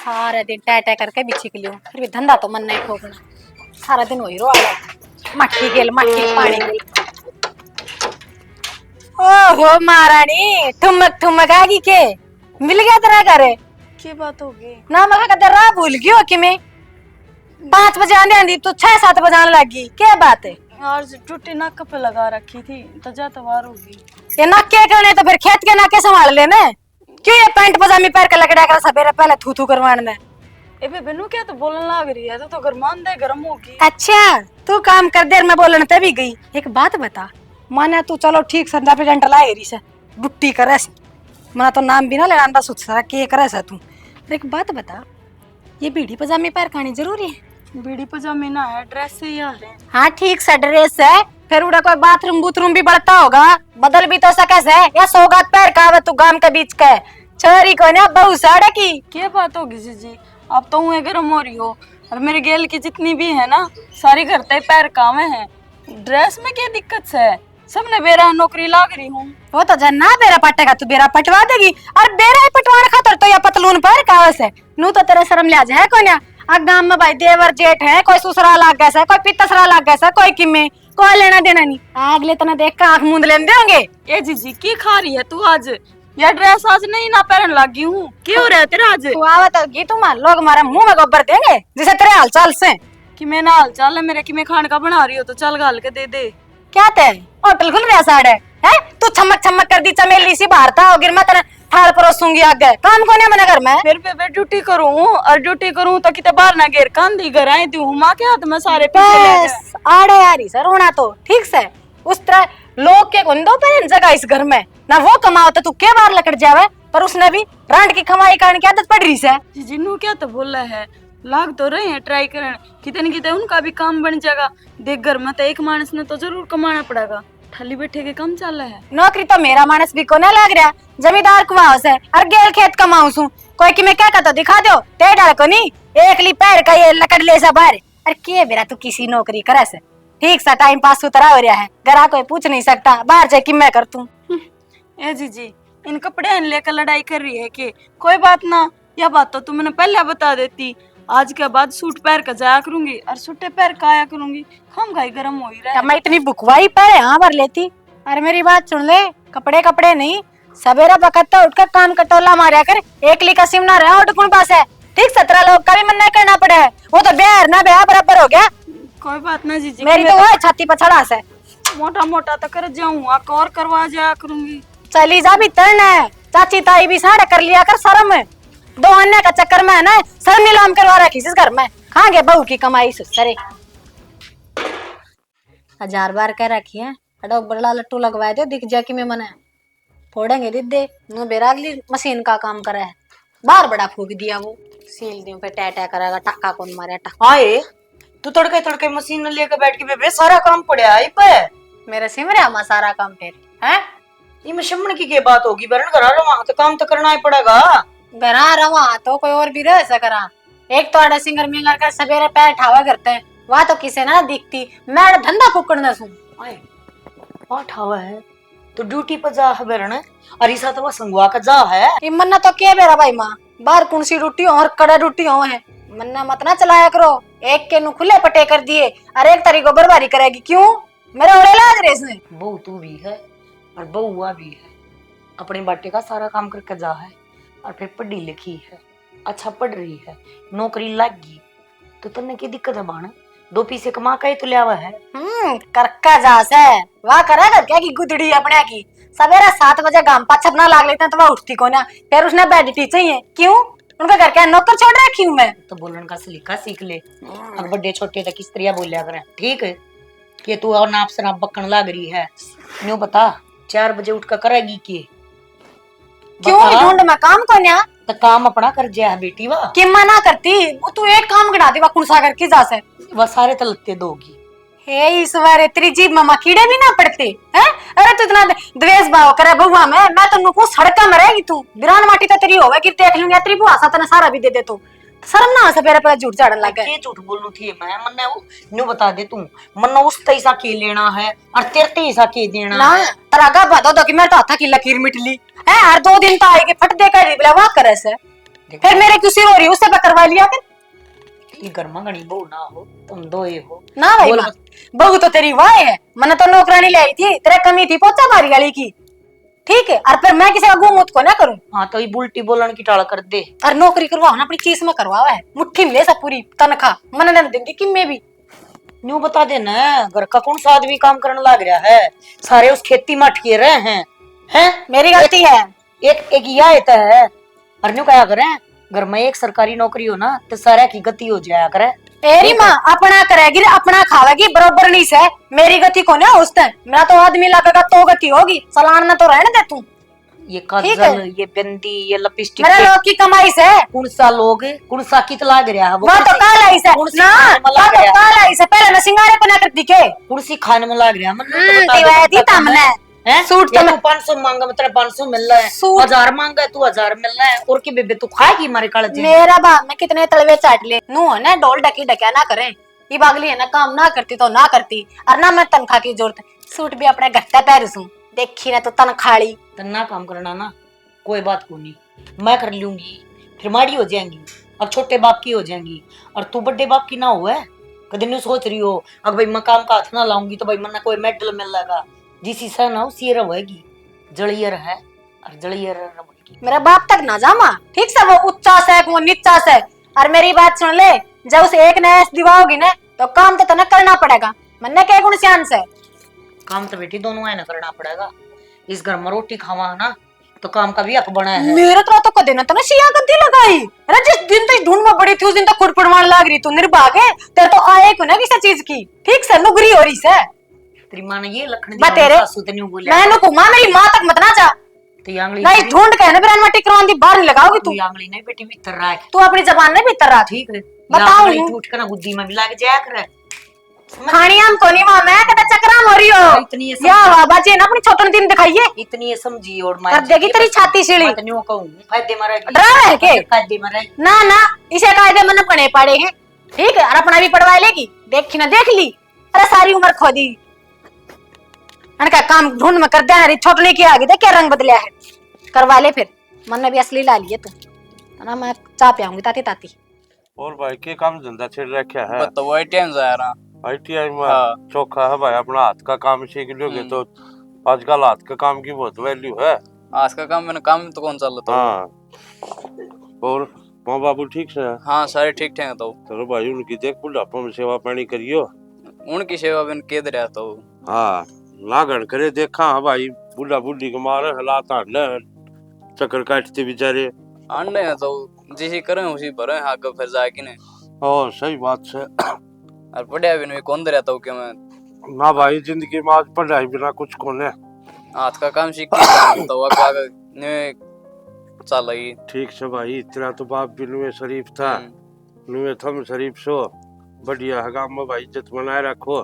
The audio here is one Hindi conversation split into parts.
सारा दिन टै टै करके बिछी के लियो, फिर भी धंधा तो मन नहीं ठोकना। सारा दिन वही रो मट्टी गेल पानी गेल। ओहो महारानी, ठुमक ठुमक आगी के मिल गया तेरा घर? की बात होगी ना मगा कदर राह भूल गयो कि मैं 5 बजे आने आंदी तो 6-7 बजे आने लगी। क्या बात है यार? टूटी नाक पे लगा रखी थी तो तवार होगी। ये नाके करने तो फिर खेत के नाके संभाल लेने। क्यों ये पैंट पजामी पैर के लगड़ा कर सवेरे पहले थू थू करवाने? ए बेनू क्या तो बोलने लग रही है? तो गरमान दे गरम होगी। अच्छा तू काम कर देर में बोलने तभी गई। एक बात बता, माने तू चलो ठीक संधा प्रेजेंट ला एरी से बुट्टी करे से, मना तो नाम भी ना लेना बस सारा के करे से तू। एक बात बता, ये बीड़ी पजामी पैर खानी जरूरी है? बीड़ी पजामी ना है, ड्रेस से ही आ रहे। हाँ ठीक सा ड्रेस है, फिर उड़ा कोई बाथरूम बूथरूम भी बढ़ता होगा, बदल भी तो सके से या सौगात पैर का तू गांव के बीच का छोरी को ना बहु साड़े की। क्या बात होगी जी? अब तो हुए गरम हो रही हो, और मेरे गेल की जितनी भी है ना सारी घर ते पैर कामे हैं। ड्रेस में क्या दिक्कत है? सबने बेरा नौकरी लाग रही हूँ। वो तो जन्ना बेरा पटेगा तू बेरा पटवा देगी, और बेरा ही पटवाने खातर तो या पतलून पर कावस है नू तो तेरा शर्म लिहाज है कोई ना। अब गांव में भाई देवर जेठ है, कोई ससुरा लाग गया, कोई पितसरा लाग गया, कोई किमे कोई लेना देना नहीं। अगले तना देख के आंख मूंद लेने देंगे। ए जीजी की खा रही है तू आज? या ड्रेस आज नहीं ना पहन लगी हूँ, क्यों रहे तेरा आज? तू आवत होगी तुम लोग हमारे मुंह में गोबर देंगे जिसे तेरे हाल चाल से। कि मैं ना हाल चाल है मेरे कि मैं खाने का बना रही हो तो चल गाल के दे दे। क्या ते होटल खुल रहा साढ़े है? तू छमक छमक कर दी चमेली सी बाहर था गिर मैं तेरे थाल परोसूंगी आगे। काम कोने मना घर में? फिर पे ड्यूटी करूँ और ड्यूटी करूँ तो किते बाहर ना घेर कांदी घर आई तू मां के हाथ में सारे पैसे आड़े यारी सर होना तो ठीक से उस तरह लोग के गुंदों पर जगह इस घर में ना वो कमाओ तो तू के बार लकड़ जावे, पर उसने भी रांड की कमाई करने की आदत पड़ रही है। जिन्नू क्या तो बोला है, लाग तो रहे हैं ट्राई करने, किते न किते उनका भी काम बन जाएगा। देख घर में तो एक मानस ने तो जरूर कमाना पड़ेगा, खाली बैठे के काम चल रहा है। नौकरी तो मेरा मानस भी को ना लग रहा, जमींदार कुआं से और गेल खेत कमाऊं सू कोई कि मैं क्या कहता दिखा दो ते डाल को नहीं एक ली पैर का ये लकड़ ले सा बाहर। अरे के बेरा तू किसी नौकरी करे से ठीक सा टाइम पास उतरा हो रहा है, घरा कोई पूछ नहीं सकता बाहर जाके मैं कर तू। ए जीजी इन कपड़े लेकर लड़ाई कर रही है कि कोई बात ना, यह बात तो तुमने पहले बता देती। आज के बाद सूट पैर का जाया करूंगी और सूटे पैर का आया करूंगी, हम गाय गरम हो ही रहा है। मैं इतनी बुकवाई पैर यहाँ भर लेती। अरे मेरी बात सुन ले, कपड़े कपड़े नहीं सवेरा बकत्ता उठकर काम कटोला मारा कर, एक ली का सिम ना रहा और कौन पास है ठीक 17 लोग का भी मन नहीं करना पड़े है, वो तो बेर ना बेहा बराबर हो गया। कोई बात ना जीजी, मेरी तो वो छाती पर चढ़ा से मोटा मोटा तो कर जाऊँ और करवा जाया करूंगी। चली जा भी तन है, चाची ताई भी साढ़े कर लिया कर शर्म है, दो अन्य का चक्कर में है ना सर नीलाम करवा रखी इस घर में, खाएंगे बहू की कमाई से सरे 1000 बार कह रखी है। अडो बड़ा लट्टू लगवा दो दिख जा कि मैं मने फोड़ेंगे दे नो बेरागली मशीन का काम करे है, बार बड़ा फूक दिया वो सील दियो पे टै टै करेगा टक्का कौन मारे टक्का। हाय तू तड़के तड़के मशीन लेकर बैठ के बेबे सारा काम पड़े आई पे मेरे सिमरे हमा सारा काम फिर हैं ये मशमन की बात होगी बरन करा रहा तो काम तो करना ही पड़ेगा। घरा रवा तो कोई और भी रह सकरा, एक तो आड़ा सिंगर में कर सवेरे पैर ठावा करते हैं वहां तो किसे ना दिखती, मैं धंधा फूकना सू आए वहाँ ठावा है तो ड्यूटी पर जा है बरन और इसा तो संगवा का जा है। ये मन्ना तो के बेरा भाई माँ बाहर कौन सी रोटी और कड़ा रोटी हो है, मन्ना मत ना चलाया करो, एक के नु खुले पटे कर दिए और एक तरीको बर्बादी करेगी क्यों मेरे ओड़े लाग रहे इसने। बहू तू भी है और बहुआ भी है, अपने बाटे का सारा काम करके जा है और फिर पढ़ी लिखी है, अच्छा पढ़ रही है, नौकरी लग गई तो तन्ने की दिक्कत है बाण, 2 पैसे कमा के ही तो लियावा है। करका जास है वाह करेगा क्या की गुदड़ी अपने की सवेरे 7 बजे गांव पाछप ना लाग लेते हैं तो वह उठती को ना, फिर उसने बैठती चाहिए क्यों उनका घर क्या नौकर छोड़ रखी हूँ मैं। तो बोलन का सलीका सीख ले, अब बड़े छोटे तक किस तरह बोलिया करे ठीक है कि तू और नाप शराब बकन लग रही है, न्यू बता 4 बजे उठ कर करेगी क्यों ढूंढ में काम को ना तो काम अपना कर जा है बेटी वाह कि मना करती वो तू एक काम गिना दी कुण सा करके जा से वह सारे तो लगते दोगी। हे ईश्वर तेरी जीभ में मकीड़े भी ना पड़ते हैं। अरे तू इतना द्वेष भाव करे बहुआ में, मैं तो नुको सड़का में रहेगी तू बिरान माटी तो तेरी होवे कि देख लूंगी तेरी बुआ सा तने सारा भी दे दे तू शर्म ना से मेरे पर झूठ झाड़न लग गए। के झूठ बोलू थी मैं मन्ने वो न्यू बता दे तू मन्ने उस तैसा के लेना है और तेरे तैसा के देना ना है। तरागा बता दो कि मेरे तो हाथ की लकीर मिट ली है, हर 2 दिन तो आएगी फट दे कर रिबला वाह करे से फिर मेरे क्यों सिर हो रही उससे ला लिया कर। ये घर में घनी बहू ना हो, तुम दो ही हो। ना भाई बोल माँ, बहू तो तेरी वाह है, मैंने तो नौकरानी लाई थी, तेरे कमी थी पोचा मारी गाली की, ठीक है। और फिर मैं किसी का गुमूत को ना करूं। हाँ तो ये बुलटी बोलन की टाला कर दे। और नौकरी करवाओ ना अपनी चीज में करवाओ है, मुट्ठी में ले सब पूरी तनख्वाह मन न देंगे कि मैं भी। न्यू बता देना, घर का कौन सा आदमी काम करने लग रहा है, सारे उस खेती में अटके रहे हैं। मेरी गलती है। एक एक यह आता है, और न्यू क्या करें, घर में एक सरकारी नौकरी हो ना तो सारा की गति हो जाया करे। तेरी माँ अपना करेगी अपना खावेगी, बरोबर नहीं से मेरी गति को ना उस दिन मेरा तो आदमी लगेगा तो गति होगी, सलान न तो रहने दे तू। ये काजल, ये बिंदी, ये लिपस्टिक, मेरे लोग की कमाई से कौन सा लोग, कौन सा कित लाग रहा है, वो तो काला ही से ना, वो तो काला ही से पहले मैं सिंगारे पना कर दिखे, कुर्सी खाने में लाग रहा है। दिवादी तमने सूट तो तू 500 मांगा, मतलब 500 मिल रहा है, 1000 मांगा तू 1000 मिल रहा है, और की बेबे तू खाएगी मारे काले। मेरा बाप मैं कितने तलवे चाट ले नू है ना, डोल डकी डकिया ना करें, ये बागली है ना, काम ना करती तो ना करती, और ना मैं तनख्वाह की जरूरत, सूट भी अपने घट्टा पहनूं, देखी ना तो तनखाड़ी। तन्ना काम करना ना कोई बात को नहीं, मैं कर लूंगी, फिर माड़ी हो जाएंगी, अब छोटे बाप की हो जाएंगी, और तू बड़े बाप की ना हो है। कभी नहीं सोच रही हो अगर भाई मकाम का हाथ ना लाऊंगी तो भाई मन्ना कोई मेडल मिल जाएगा, जिस सा ना उसी रहेगी, जड़ियर है और जड़ियर रहेगी। मेरा बाप तक ना जामा, ठीक से वो उच्चा से वो नीचा से। और मेरी बात सुन ले, जब उसे एक नया दिवाओगी ना तो काम तो तने करना पड़ेगा, मन्ने के गुण सियान से काम तो बेटी दोनों है ना करना पड़ेगा, इस घर में रोटी खावा ना तो काम का भी हक बना है। मेरे तो कदे ना तने सिया गद्दी लगाई, अरे जिस दिन तो ढूंढ में बड़ी थी उस दिन तो खुरपड़वान लाग रही, तू निर्भाग है, तेरे तो आए को ना किसी चीज की, ठीक से नुगरी हो रही से। तेरी मां ने ये लखन दी तेरे सासू ते न्यू बोले, मैं नुको मां मेरी मां तक मत ना जा, तो ये आंगली नहीं ढूंढ के ना बिरान मटी करवान दी बाहर नहीं लगाओगी तू, ये आंगली नहीं बेटी भीतर रहा है, तू अपनी जबान में भीतर रहा, ठीक है बताओ झूठ का ना बुद्धि में भी लग जाया करे। खानी हम को नहीं मां, मैं कदा चक्राम हो रही हो इतनी ये या बाबाजी ना अपनी छोटन दिन दिखाइए, इतनी ये समझी और कर देगी तेरी छाती सीढ़ी। मैं तो न्यू कहूं फायदे में रहेगी, डरा है के फायदे में रहेगी ना ना, इसे कायदे मन पड़े पड़ेगे, ठीक है, और अपना भी पढ़वा लेगी, देखी ना देख ली, अरे सारी उम्र खो दी, का काम ढूंढ में कर देना रही, छोटने की आगे देख क्या रंग बदलिया है, करवा ले फिर, मन ने भी असली ला लिए तू ना, मैं चाह पियाऊंगी ताती ताती। और भाई के काम धंधा छेड़ रखा है, तो वही टाइम जा रहा ITI में चौखा है भाई, अपना हाथ का काम सीख लोगे तो आजकल हाथ का काम की बहुत वैल्यू है। आज का काम मैंने काम तो कौन चल रहा हाँ, और माँ बाबू ठीक से है? हाँ सारे ठीक ठाक है। तो चलो भाई उनकी देख बुढ़ापा में सेवा पानी करियो, उनकी सेवा बिन के रहा तो हाँ लागण करे देखा है भाई, बुढ़ा बुढ़ी के मारे हालात आने चक्कर काटते बेचारे, अंडे हैं तो जिसी करें उसी भरे आगे फिर जाके ने। और सही बात है। और पढ़िया भी नहीं कौन रहता हूँ क्या मैं ना भाई जिंदगी में आज पढ़ाई बिना कुछ कौन है, हाथ का काम सीख के तो आगे ने चल रही। ठीक से भाई, इतना तो बाप भी नुए शरीफ था, नुए थम शरीफ सो बढ़िया है, गाँव में भाई इज्जत बनाए रखो।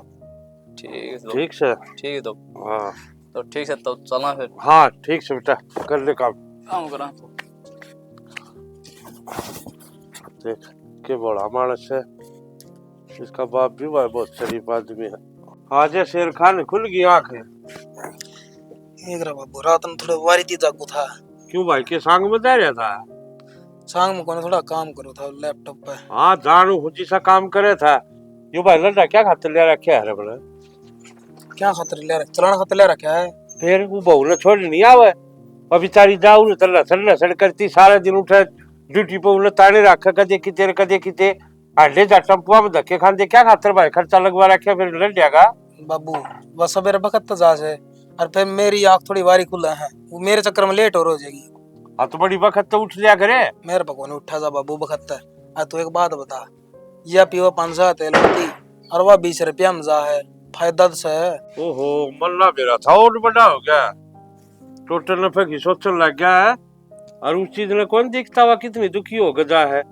ठीक से ठीक है तो हाँ, तो ठीक है तो चलना फिर। हाँ ठीक से बेटा, कर ले काम करा। देख के बड़ा मानस है, इसका बाप भी भाई बहुत शरीफ आदमी है। आज शेर खान खुल गई आंखें। इधर बाबू रात में थोड़ा वारी थी जागू था। क्यों भाई के सांग में जा रहा था? सांग में कोने थोड़ा काम करो था लैपटॉप पे। हाँ जानू हुची सा काम करे था। यो भाई लड़का क्या खातिर ले रखा है रे? क्या खातिर ले रखा? चलाना खातिर ले रखा है। फिर वो बहू ने छोड़ नहीं आवे, अभी तारी जाऊ न तल्ला सल्ला सड़ करती सारा दिन उठे ड्यूटी पे उन्हें ताने रखा, कदे किते आंडे जा टंपुआ में धक्के खान दे, क्या खातिर भाई खर्चा लगवा रखे फिर लड़ जाएगा। बाबू बस सवेरे बखत तो जा से, और फिर मेरी आँख थोड़ी वारी खुला है, वो मेरे चक्कर में लेट हो जाएगी। हाँ तो बड़ी बखत तो उठ लिया करे। मेरे पको ने उठा जा बाबू बखत है। तो एक बात बता, या पियो 500 तेल होती और वह 20 रुपया में जा है, फायदा से है। ओहो मल्ला मेरा था और बड़ा हो गया, टोटल नफे की सोचने लग गया है, और उस चीज ने कौन दिखता हुआ कितनी दुखी हो गया है,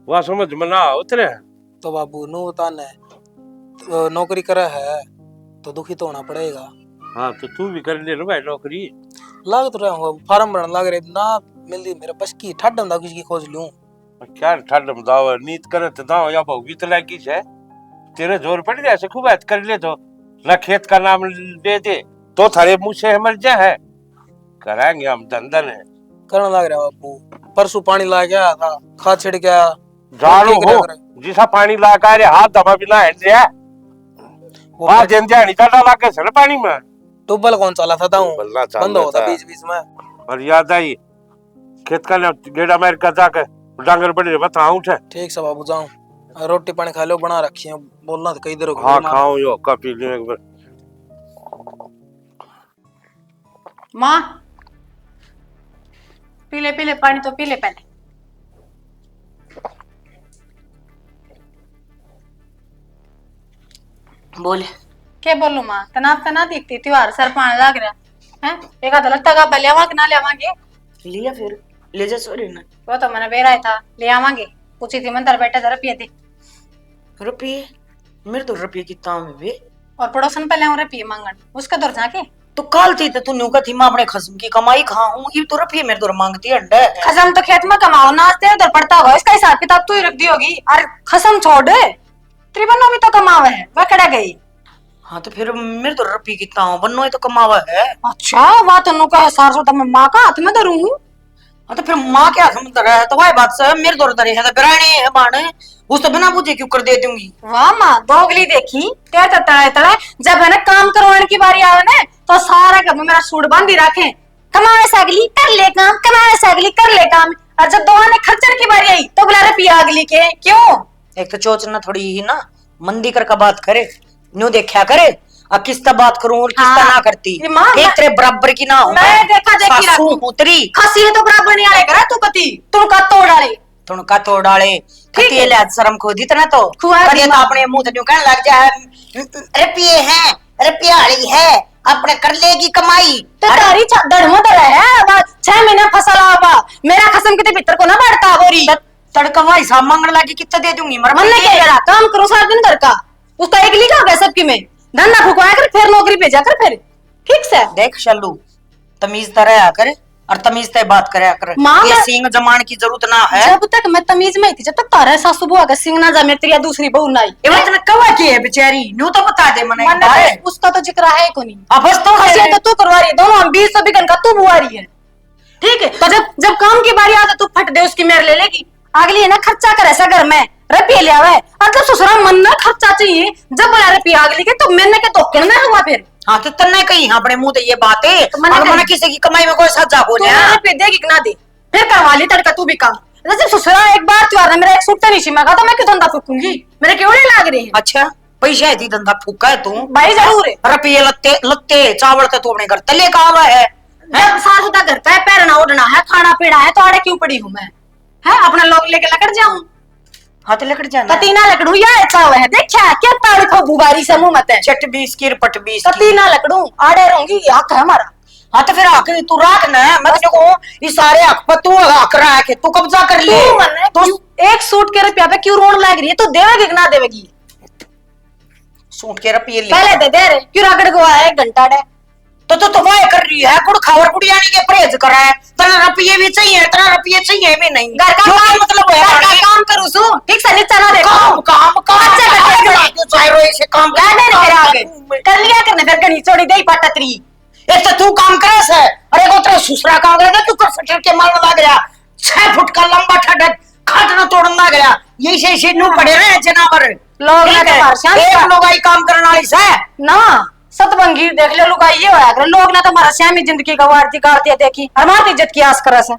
वह समझ में ना उतरे। तो बाबू नो ताने तो नौकरी करे है तो दुखी तो होना पड़ेगा। हाँ तो तू भी कर ले ना भाई नौकरी। लाग तो रहा हूँ, फार्म भरने लग रहे ना मिलती मेरे बस की ठंड में किसी की खोज लूं। क्या ठंड में दाव नीत करे तो दाव या भौगी तो लागी है, तेरे जोर पड़ जाए से खूब ऐत कर ले तो ना खेत का नाम दे दे तो थारे मुँह से मर जा है, कराएंगे हम धंधन है करने लग रहा बाबू। परसों पानी ला के आया था, खाद छिड़ के आया। जानो ठीक हो रह रहे। जिसा पानी ला के रे हाथ दबा बिना है दिया वो हां जन जानी डाला ला के सर पानी में ट्यूबवेल कौन चला था ट्यूबवेल चला बंद होता था। बीच बीच में। और याद आई खेत का गेड़ा मार का जाके डांगर बड़े बताऊं उठे। ठीक से बाबू जाऊं, रोटी पानी खा लो, बना रखी है, बोलना तो कई देर हो गई। हाँ खाओ यो कॉफी ले एक बार। माँ पी ले पानी तो पी ले पहले। बोले क्या बोलूं माँ, तना दिखती त्योहार सर पानी लग रहा है। एक आधा लगता का लियावा कि ना लियावांगे? लिया फिर ले जा सॉरी ना वो तो मैंने बेरा था ले आवांगे। पूछी थी मंदिर बैठे जरा पिए थे रुपये मेरे तो रुपये की ताम है बे। और पड़ोसन पहले हो रहे पिए मांगन उसका दौर जाके तो काल थी तो तू न्यू का थी मैं अपने खसम की कमाई खाऊं ये तो रुपये मेरे तो मांगती है अंडा है। खसम तो खेत में कमाओ नाचते उधर पड़ता होगा, इसका हिसाब किताब तू ही रख दी होगी। और खसम छोड़ त्रिबन्नो भी तो कमावा है, वह कड़ा गई। हाँ तो फिर मेरे तो रुपये की ताम बनो तो कमावा है। अच्छा वह तो का सार सो मैं माँ का हाथ में धरू। हाँ तो फिर माँ के हाथ में धरा है तो वही बात से मेरे दौर धरे है तो बिराने है बाने उस तो बिना पूछे क्यों कर दे दूंगी। वाह माँ दोगली देखी तेरे तड़े तड़े जब है ना काम करवाने की बारी आवे ना तो सारा घर में मेरा सूट बांधी रखे। कमावे से अगली कर ले काम, कमावे से अगली कर ले काम। और जब दोहाने खर्चर की बारी आई तो बुला रहे पिया अगली के क्यों? एक तो चोचना थोड़ी ही ना मंदी कर का बात करे न्यू देखा करे और किसका बात करूं और किसका हाँ। ना करती ये माँ, एक तेरे बराबर की ना हूं मैं देखा देखी सासू रखूं। उतरी खसी है तो बराबर नहीं आले करा तू पति तुम का तोड़ डाले तुणका तोड़ डाले ठीक है। ले शर्म खो दी तना तो खुआ दी करिए तो माँ। अपने मुंह तो कहने लग जा रुपये है रुपयाड़ी है अपने कर लेगी कमाई। तो तारी धड़ में धड़ा है अब 6 महीने फसल आवा मेरा खसम के भीतर को ना बढ़ता गोरी तड़का भाई साहब मांगने लगी कितना दे दूंगी मर मन ने क्या करा काम करो सारा दिन घर का उसका एक लिखा होगा सबकी में धंधा फुकवाया कर फिर नौकरी भेजा कर फिर ठीक से। देख शल्लू तमीज तरह कर और तमीज ते बात करे कर माँ, ये मैं- सिंह जमान की जरूरत ना है। जब तक मैं तमीज में थी जब तक तारा सासू बुआ का सिंह ना जामे तेरी दूसरी बहू ना आई ये बात ने कवा की है बेचारी न्यू तो बता दे मने मन ने उसका तो जिक्र है को नहीं। अब बस तो खसी तो तू करवा रही है दोनों हम 20 बिगन का तू बुआ रही है ठीक है। तो जब जब काम की बारी आती तू फट दे उसकी मेर ले लेगी अगली है ना खर्चा करे ऐसा घर में रुपये ले आवे और जब ससुरा मन ना खर्चा चाहिए जब बोला रुपया अगली के तो मैंने के तो कहना हुआ फिर। हाँ तो तन्ने कही हाँ अपने मुंह तो ये बात है तो मैंने और कही- मने किसी की कमाई में कोई सजा हो तू जाए रुपये देगी कि ना दे फिर करवा ली तड़का तू भी काम। जब ससुरा एक बार त्योहार में मेरा एक सूट नहीं छिमा तो मैं क्यों धंधा फूकूंगी मेरे क्यों नहीं लाग रही है। अच्छा पैसा है धंधा फूका है तू भाई जरूर है रुपये लत्ते लत्ते चावल तो तू अपने घर तले का आवा है जब सास होता घर का है पैरना उड़ना है खाना पीना है तो आड़े क्यों पड़ी हूँ मैं है अपना लोग लेके लकड़ जाऊं हाथ लेकर जाना कतीना लकड़ू या ऐसा हुआ है देखा क्या ताड़ी को बुबारी से मुंह मत है चट 20 की पट 20 की कतीना लकड़ू आड़े रहूंगी हक है हमारा। हाँ तो फिर आके तू राख ना मैं तेरे को ये सारे हक पर तू हक रहा है तू कब्जा कर ले तू मन तो एक सूट के रुपया पे क्यों रोन लग रही है तो देवेगी कि ना देवेगी? सूट के रुपये ले पहले दे रहे क्यों रगड़ को आया 1 घंटा डे तो वाह कर रही है गुड़ खावर गुड़ियानी के परहेज करा है तेरा रुपये भी चाहिए तेरा रुपये चाहिए भी नहीं घर का क्यों काम मतलब है घर का काम करूँ सू ठीक से नीचा ना देखो काम काम काम अच्छा करते हैं। तू चाहे रोए से काम गाने ने फिर आगे कर लिया करने फिर कहीं चोड़ी दे पाटत्री एक तो तू काम करे से अरे वो तेरा ससुरा काम करे तू कर फटर के मारने लग गया 6 फुट का लंबा ठड्डा खाट ना तोड़ने लग गया यही से नू पड़े रहे जनावर लोग ना तो परेशान एक लोग आई काम करने वाली से ना सतबंगी देख ले लुगाई ये होया करे लोग ना तो हमारा श्यामी जिंदगी गवारती गाड़ती देखी हमारी इज्जत की आस करे से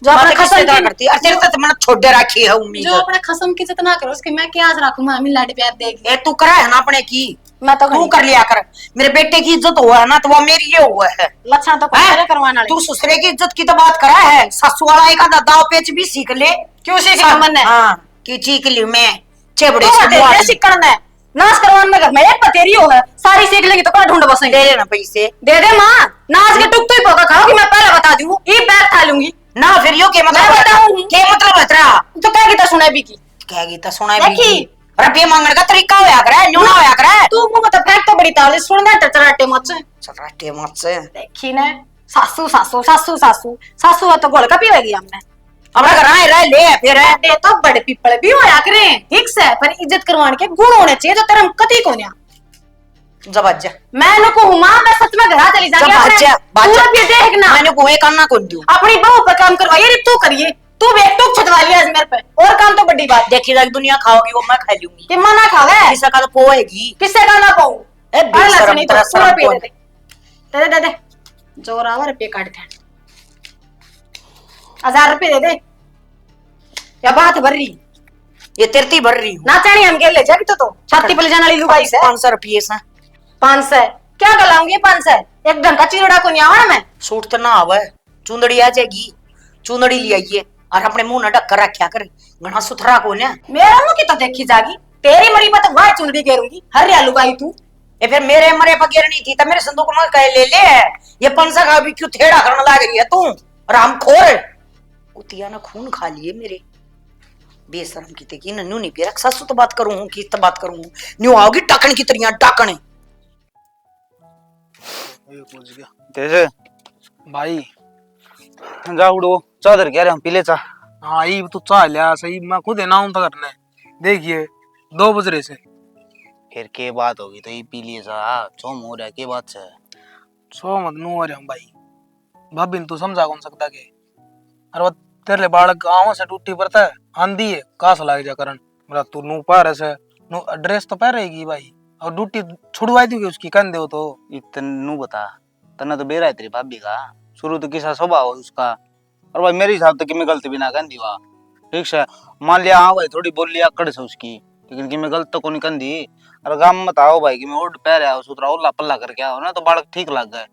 जो अपने खसम की करती और तेरे तो मन छोड़े रखी है उम्मीद जो अपने खसम की इज्जत ना करो उसकी मैं क्या आस रखूं मामी लाड प्यार देगी ए तू करा है ना अपने की मैं तो तू कर लिया कर मेरे बेटे की इज्जत हुआ है ना तो वो मेरी ये हुआ है लक्षण तो हैं? पहले करवाना तू ससुरे की इज्जत की तो बात करा है ससु वाला एक आधा दाव पेच भी सीख ले क्यों सीख मन है हाँ की सीख ली मैं चेबड़े तो से दे बुआ सिक्कण ने नाच करवान में घर में एक पतेरी हो है सारी सीख लेंगी तो कहाँ ढूंढ बसेंगे दे लेना पैसे दे दे माँ नाच के टुक तो ही पोका खाओगी मैं पहले बता दूं ये बैग खा लूंगी ना फिर यो के मैं मतलब बताऊंगी। के मतलब है तेरा तो क्या गीता सुना भी की क्या गीता सुना देखी। भी रुपये मांगने का तरीका होया करे न्यू ना होया करे तू मुंह में तो फेंक तो बड़ी ताली सुन दे टचराटे मत से चराटे मत से देखी ने सासू सासू सासू सासू सासू है तो गोल का पीवेगी हमने हमरा घर आए रह ले फिर दे तो बड़े पीपल भी होया करे ठीक से पर इज्जत करवाने के गुण होने चाहिए जो तेरे कति को नहीं जब आजा मैं नको हूं मां मैं सच में घर चली जाऊंगी जब अपने बाजा पूरा भी देखना मैंने को एक अन्ना को दूं अपनी बहू पर काम करवाइए रे तू करिए तू भी एक टूक छटवा लिया आज मेरे पे, और काम तो बड़ी बात। देखी जाएगी दुनिया खाओगी वो मैं खा लूंगी। कि मना खावे किसा का तो पोएगी। किससे का ना पाऊं? ए, बेशरम नहीं तो तेरा पूरा शर्म पी कौन? दे दे दे जोरावर रुपये काट दे, 1000 रुपये दे दे। क्या बात भर रही, ये तेरती भर रही हूँ। नाचानी हम के ले जाके तो छाती पे ले जाने वाली लुगाई से 500 रुपये से 500 क्या गलाऊंगी? 500 एक ढंग का चिरोड़ा को नहीं आवा मैं। सूट तो ना आवे, चुंदड़ी आ जाएगी, चुंदड़ी ले आइए और अपने मुंह न ढक कर रखा कर, घना सुथरा को ना। मेरा मुंह की तो देखी जागी, तेरी मरी मत वह चुंदड़ी घेरूंगी हर या लुगाई तू। ये फिर मेरे मरे पगेर नहीं थी तो मेरे संदूक में कह ले ले। ये 500 का भी क्यों थेड़ा करने लग रही है तू? रामखोर कुतिया ने खून खा लिए मेरे। बेशरम की ते की नन्नू नहीं पिया ससु तो बात करूं कि तो बात करूं न्यू आओगी टाकण की तरिया टाकण। तेज भाई जा उड़ो चादर कह रहे हम पीले चा। हाँ ये तो चाह लिया सही, मैं खुद है ना हूं था करने। देखिए 2 बज रहे से फिर के बात होगी तो ये पी लिए चा, चोम हो रहा के बात से सो मत नू आ रहा हूं भाई। भाभी ने तू समझा कौन सकता के? अरे वो तेरे बालक गाँव से टूटी पड़ता है, आंधी है कास लाग जा करन मेरा तू नू पार से नू ड्रेस तो पहरेगी भाई, और ड्यूटी छुड़वाई दी उसकी कंधे हो तो। इतनू बता तना तो बेरा है तेरी भाभी का, शुरू तो किसा स्वभाव है उसका। और भाई मेरे हिसाब तो कि मैं गलती बिना कर दी वा ठीक से। मान लिया हाँ भाई थोड़ी बोल लिया अकड़ से उसकी, लेकिन कि मैं गलत तो नहीं कर दी। अरे गाँव में बताओ भाई कि मैं ओढ़ पह रहा सुतरा उल्ला पल्ला करके आओ ना तो बालक ठीक लग गए,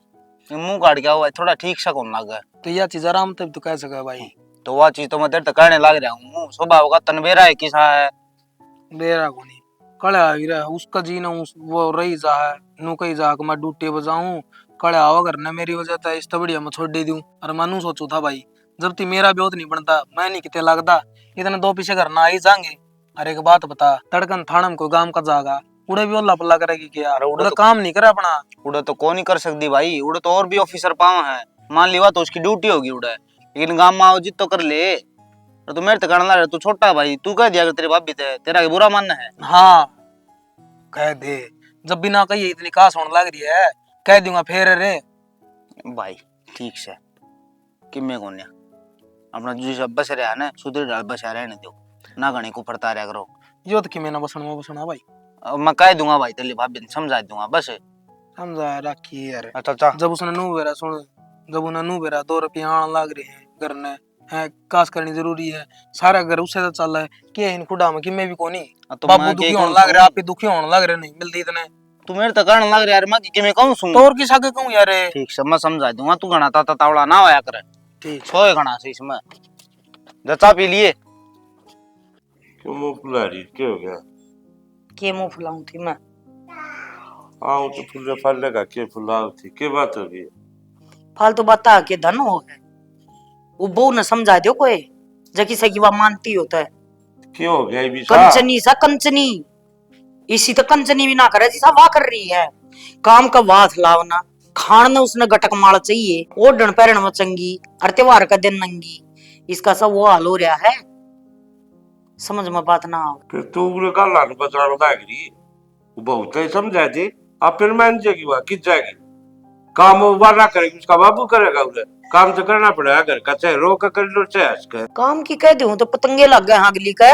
मुंह काट के आओ भाई थोड़ा ठीक सा कौन लग गए। तो यह चीज आराम तब तो कह सके भाई। तो वह चीज तो मैं तेरे तक करने लग रहा हूँ, स्वभाव का तन बेरा है किसा है। बेरा को नहीं कड़ा ही रहा उसका जीना वो रही जा है नू कही जा मैं ड्यूटी बजाऊं कड़ा आवा करना मेरी वजह था इस तो बढ़िया मैं छोड़ दे दूं। और मैं नू सोचू था भाई जब ती मेरा ब्योत नहीं बनता मैं नहीं कितने लगता इतने 2 पीछे घर ना ही जाएंगे। अरे एक बात बता तड़कन थाना में कोई गांव का जागा उड़े भी ओला पल्ला करेगी क्या? उड़े तो काम नहीं करे अपना। उड़े तो कौन ही कर सकती भाई, उड़े तो और भी ऑफिसर पाव है, मान लिया तो उसकी ड्यूटी होगी उड़े, लेकिन गांव में आओ जित तो कर ले। और तू मेरे तो करना रहे, तू छोटा है भाई, तू कह दिया अगर तेरी भाभी थे तेरा बुरा मानना है। हाँ कह दे जब बिना कही इतनी कास होने लग रही है कह दूंगा फिर रे भाई ठीक से कि मैं कौन अपना जो सब बस रहा ना सुधर डाल बस रहने दो ना गणे को पड़ता रहा करो। यो तो कि मैं ना बसना भाई। अब मैं कह दूंगा भाई तेरी भाभी ने समझा दूंगा बस। समझा रखी यार। अच्छा अच्छा जब उसने नू बेरा सुन जब उन्हें नू बेरा 2 रुपये आने लग रहे हैं करने है कास करनी जरूरी है सारा घर उससे तो चल रहा है कि इन खुदा में कि मैं भी कोनी तो बाबू मैं दुखी के होने लग रहा आप ही दुखी होने लग रहे नहीं मिलती इतने तू मेरे तो करने लग रहा यार, मैं कि मैं कहूं सुन तो और किस आगे कहूं यार। ठीक से मैं समझा दूंगा, तू घना तावड़ा ना होया करे ठीक सोए घना से इसमें जचा पी लिए। क्यों मुंह फुला रही, क्या हो गया? के मुंह फुलाऊं थी मैं? आओ तो फुल्ले फल लगा के फुलाओ थी, क्या बात हो गई? फालतू बता के धन हो है वो बहू ने समझा दो कोई जकी से की मानती होता है। क्यों हो गया ये भी सा? कंचनी सा कंचनी इसी तो कंचनी भी ना करे जिसा वाह कर रही है। काम का वाथ लावना खान ने उसने गटक माल चाहिए ओढ़न पैरण में चंगी और त्योहार का दिन नंगी इसका सब वो हाल हो रहा है। समझ में बात ना आवे फिर तू उरे का लान बचाने लग रही, वो बहुत ही समझा दे। आप फिर मान जाएगी वहां किस जाएगी, काम वो वाला करेगी उसका बाबू करेगा, उधर काम तो करना पड़ेगा घर का, चाहे रो का कर लो चाहे हंस कर। काम की कह दूं तो पतंगे लग गए हागली का।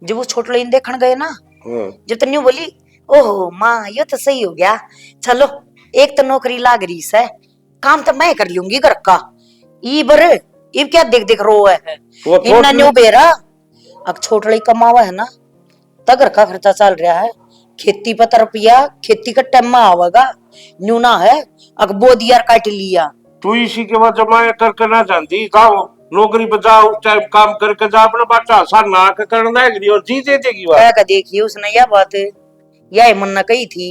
जब वो छोट लेन देखने गए ना जब तन्यू बोली ओहो माँ ये तो सही हो गया चलो एक तो नौकरी लाग रही है काम तो मैं कर लूंगी घर का ईबर इब क्या देख देख रो है इन्ना न्यू बेरा अब छोट लई कमावा है ना तो घर का खर्चा चल रहा है। खेती पर रुपया खेती का टाइम में आवेगा न्यू ना है अब बोदियार काट लिया। तू इसी के बाद जमा करके ना जानती जाओ नौकरी पर जाओ उस टाइम काम करके जा अपना बाटा आसान ना करना है और जी दे देगी क्या का देखिए उसने यह बात यह मन न कही थी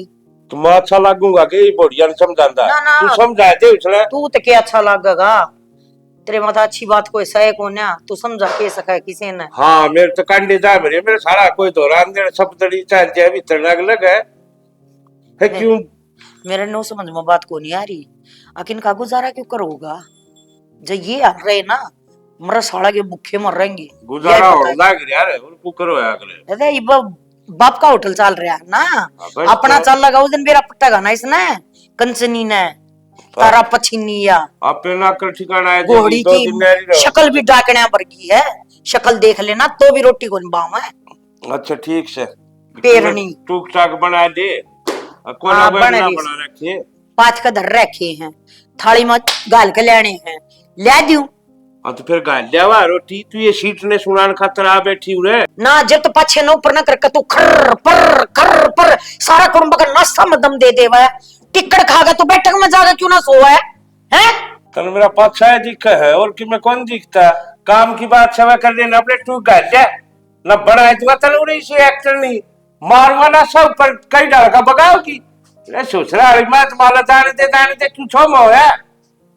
तो मैं अच्छा लगूंगा कि बढ़िया समझाता ना, ना। तू समझा दे उसने। तू तो क्या अच्छा लगेगा तेरे माता अच्छी बात कोई सहे को ना तू समझा के सका किसी ने। हाँ मेरे तो कांडे जा मेरे सारा कोई दौरान दे सब तड़ी चाहे भीतर लग है क्यों मेरे नो समझ में बात को नहीं आ रही आखिर का गुजारा क्यों करोगा जब ये आ रहे ना मरा साड़ा के भूखे मर रहेंगे गुजारा हो लग रहा है उनको करो अगले अरे ये बाप का होटल चल रहा है ना बस अपना तो। चल लगा उस दिन मेरा पट्टा गाना इसने कंचनी ने तारा पछिनिया आपे ना कर ठिकाना है घोड़ी दो दिन नहीं की रहो। शक्ल भी डाकण्या वर्गी है, शक्ल देख लेना तो भी रोटी को बाव है। अच्छा ठीक से पेरनी टूक टाक बना दे, कोना हाँ, बना रही बना रखे। पाँच का धर रखे हैं, थाली में गाल के लेने हैं, ले दूं हाँ तो फिर गाल जावा रोटी, तू ये सीट ने सुनान खातर आ बैठी हूँ रे। ना। जब तो पाछे न ऊपर न करके तू खर पर सारा कुटुंब का नाश्ता में दम दे देवा है। टिक्कड़ खागा तो बैठक में जागा क्यों ना सोवा है? तन मेरा पाछा दिखा है और कि मैं कौन दिखता, काम की बात सवा कर देना अपने तू गाल जा ना बड़ा है तू तन उड़ी से एक्टर नहीं मारवा ना सब पर कई डाल का बगाओगी रे सोचरा अरे मैं तुम्हारा दाने दे क्यों छोमो है,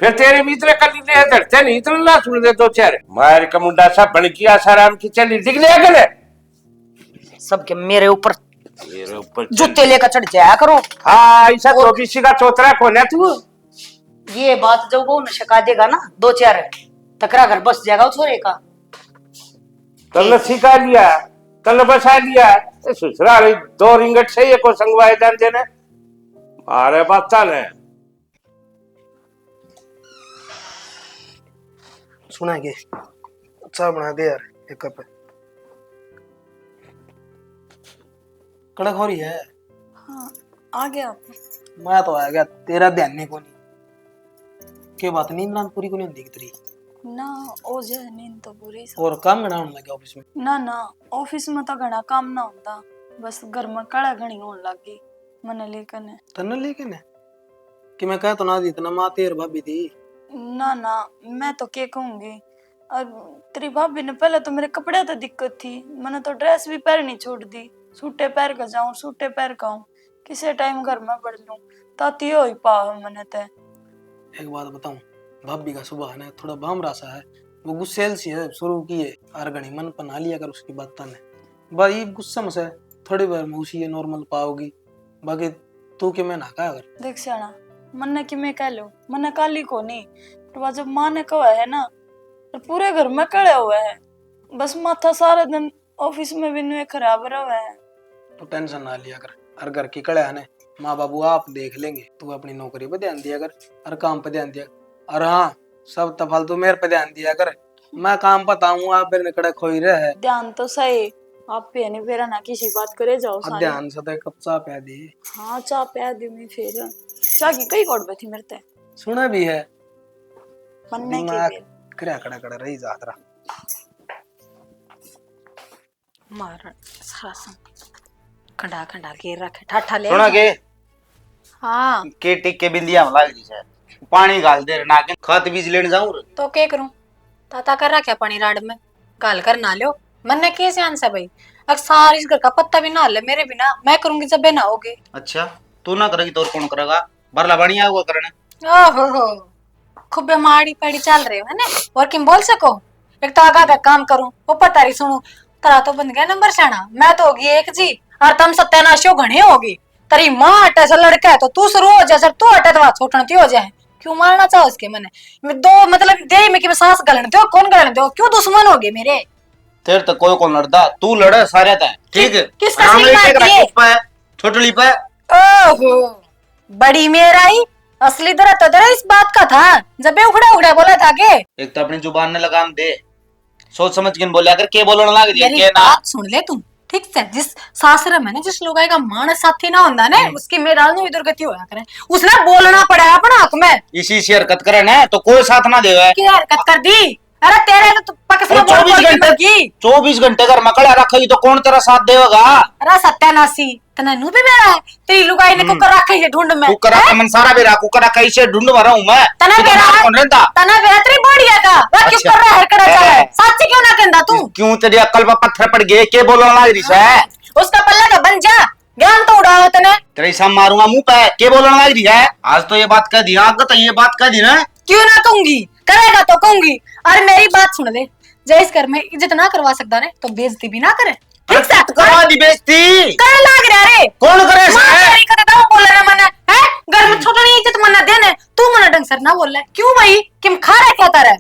फिर तेरे भीतर कली ने धरते नहीं इतना ना सुन दे दो चार मार का मुंडा सा बन किया साराम की चली दिख ले गले सबके मेरे ऊपर ऊपर जूते लेकर चढ़ जाया करो। हाँ ऐसा तो किसी का चौतरा कौन है तू। ये बात जब वो न शिका देगा ना दो चार तकरा घर बस जाएगा वो छोरे का। तल सिखा लिया तल बसा लिया ससुरा दो रिंगट सही है को संगवाए जान देने अरे बात ने सुना के चाय बना दे यार एक कप। कड़क हो रही है। हाँ आ गया आप। मैं तो आ गया, तेरा ध्यान नहीं को नहीं के बात, नींद रात पूरी को नहीं होती तेरी ना ओ जे नींद तो पूरी सा। और काम घना होने लगे ऑफिस में। ना ऑफिस में तो घना काम ना होता, बस घर में कड़ा घनी होने लगी मने लेकर ने। तन्ने लेकिन है कि मैं कह तो ना दी इतना माँ तेर भाभी थी। ना मैं तो क्या कहूंगी, और तेरी भाभी ने पहले तो मेरे कपड़े तो दिक्कत थी, मैंने तो ड्रेस भी पहननी छोड़ दी, सूटे पहन कर जाऊं सूटे पहन कर आऊं, किसी टाइम घर में बढ़ लूं ताती हो ही पाओ मैंने तो। एक बात बताऊं, भाभी का सुबह है ना थोड़ा बामरा सा है, वो गुस्सेल सी है शुरू की है और घनी मन पना लिया कर उसकी बात ने भाई गुस्सा में से थोड़ी बार में उसी ये नॉर्मल पाओगी, बाकी तू के मैं ना कहा अगर देख सियाना मन्ने कि मैं कह लूं, मन्ने काली को नहीं तो जब माँ ने कहा है ना तो पूरे घर में कड़े हुए हैं, बस माथा सारा दिन ऑफिस में भी नहीं खराब रहा है। तो टेंशन ना लिया कर, और घर की कड़े है ना माँ बाबू आप देख लेंगे, तू अपनी नौकरी पे ध्यान दिया कर और काम पे ध्यान दिया, और हाँ सब तफालतू मेरे पे ध्यान दिया कर, मैं काम बताऊँ आप मेरे कड़े खोई रहे है। ध्यान तो सही आप पे नहीं फेरा ना किसी बात करे जाओ सारे। ध्यान से तो एक कप चाय पिया दी। हाँ चाह पिया दी मैं फिर चाह की कई कोड पे थी मेरे ते सुना भी है बनने के लिए कड़ा कड़ा कड़ा रही जात रहा मार सारा खंडा खंडा के रखे ठाठा ले सुना के हाँ के टिक के बिंदिया में लाग रही है, पानी गाल दे ना के खत बीज लेने जाऊं रे। तो क्या करूं, ताता कर रखा पानी राड में काल कर ना लो मन्ने कैसे आंसर भाई, अगर सारी इस घर का पत्ता भी ना ले मेरे बिना मैं करूंगी जब बे ना होगे। अच्छा तू ना करेगी तो और कौन करेगा, बरला बढ़िया होगा करने। ओहो खूब माड़ी पड़ी चल रहे हो है ना, और किम बोल सको, एक तो आगा काम करूं ऊपर तारी सुनू, तरा तो बन गया नंबर सेना, मैं तो होगी एक जी और तुम सत्यानाशो घने होगी, तेरी माँ अटे से लड़का है तो तू शुरू हो जाए, तू अटे तो छोटनती हो जाए, क्यों मारना चाहो उसके मैंने मैं दो मतलब दे में कि मैं सांस गलन दो कौन गलन दो, क्यों दुश्मन होगे मेरे। तेरे तो कोई कौन लड़दा, तू लड़े सारे तय ठीक है। किसका आराम सिर लेके मारती है? रख पे छोटली पे। ओहो बड़ी मेरा ही असली दरा तो दरा इस बात का था जब उखड़ा उखड़ा बोला था के। एक तो अपनी जुबान ने लगाम दे, सोच समझ के बोलिया कर, के बोलने लग रही है मेरी के ना। बात सुन ले तुम ठीक से, जिस सासरे में जिस लोग का मानस साथी ना होता ना उसकी मेरा इधर गति होया करे, उसने बोलना पड़ा अपना हक में, इसी से हरकत करे ना तो कोई साथ ना देवे। क्या हरकत कर दी, अरे तेरे तो पकस में बोल बोल के मर गई। 24 घंटे घर मकड़ा रखी तो कौन तेरा साथ देगा। अरे सत्यानाशी तना नु भी मेरा है, तेरी लुगाई ने कुकर रखे है ढूंढ में, कुकरा का मन सारा बेरा कुकरा कैसे ढूंढ भरा हूं मैं, तना तू तो बेरा मार कौन रहता। तना बेरा तेरी बढ़िया का वा क्यों अच्छा। कर रहा है हरकत चल है। सच्ची क्यों ना कहंदा तू, क्यों तेरी अक्ल पर पत्थर पड़ गए, के बोलने लग रही है। उसका पल्ला का बन जा, ज्ञान तो उड़ाओ तने, तेरे सब मारूंगा मुंह पे, के बोलने लग रही है। आज तो ये बात कह दी, आगे तो ये बात कह दी ना। क्यों ना कहूंगी, करेगा तो कहूंगी। अरे मेरी बात सुन ले, जय इस घर में इज्जत ना करवा सकता ने तो बेइज्जती भी ना करे, ठीक से करवा दी बेइज्जती, करे लाग रहा रे कौन करे मां ऐसा? तेरी कते दाव बोल रहा मने है, घर में छोटा नहीं इज्जत मना देने तू मना ढंग से ना बोल रहा क्यों भाई, किम खा रहा क्या तारा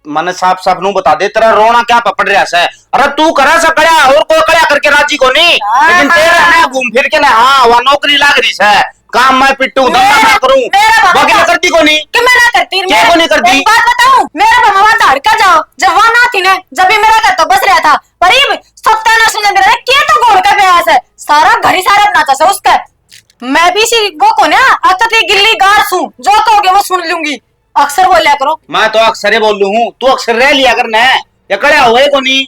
मन साफ साफ नू बता दे, तेरा रोना क्या पपड़ रहा है। अरे तू करा सकड़ा और कोई कड़ा करके राजी को नहीं, लेकिन तेरा ना घूम फिर के ना हाँ वह नौकरी लाग रही है, काम मैं पिट्टू धंधा मैं करूं बाकी मैं करती को नहीं कि मैं ना करती क्या को नहीं करती? एक बात बताऊं, मेरा मामा धाड़ का जाओ जब वहां ना थी ना, जब भी मेरा घर तो बस रहा था करीब सत्ता सुन रहा है क्या तो गोल का प्रयास है सारा घर ही सारा अपना चाचा उसका। मैं भी इसी वो को ना अतती गिल्ली गार सू जो कहोगे वो सुन लूंगी, अक्सर बोलिया करो। मैं तो अक्सर ही बोल लू हूं, तू अक्सर रह लिया करना है या कड़ा हुए को नहीं।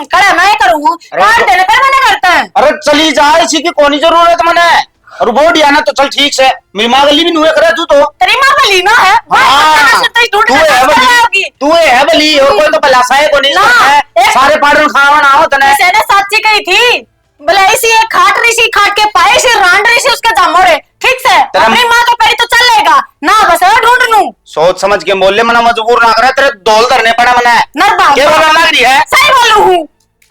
कड़ा मैं करूंगा, काट देने पर मना करता है। अरे चली जा, इसी की कोनी जरूरत मने और बोर्ड आना तो चल ठीक से, मेरी माँ गली भी नुए करे तू तो। तेरी माँ बली ना है हाँ, तू है बली, तू है बली और कोई तो भला साहे को नहीं है सारे पाड़न खावा ना हो तने। इसे ने सच्ची कही थी बोले इसी एक खाट रही सी खाट के पाए से रांड रही सी उसका जामो रे ठीक से अपनी माँ का पैरी तो चलेगा ना बस ढूंढ लूं। सोच समझ के बोले मना मजबूर ना करे, तेरे डोल धरने पड़ा मना नरबा क्या बोलने लग रही है। सही बोलू हूँ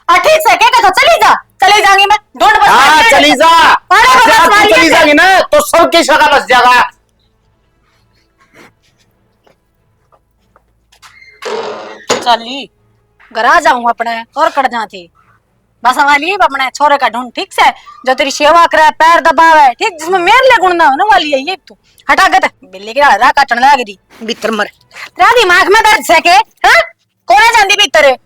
ठीक से क्या कहता चली जाऊंगी मैं ढूंढ बस हाँ चली जा, तू चली जाएगी ना तो सबकी जगह बस जाएगा। चली घर आ जाऊं अपने और कट जाती बस वाली अपने छोरे का ढूंढ ठीक से जो तेरी सेवा करे पैर दबावे ठीक जिसमें मेरे लिए गुण ना होने वाली है ये तू हटा गत बिल्ली की राह काटने लग रही भीतर मर तेरा दिमाग में दर्द से के हां कौन है जानती भीतर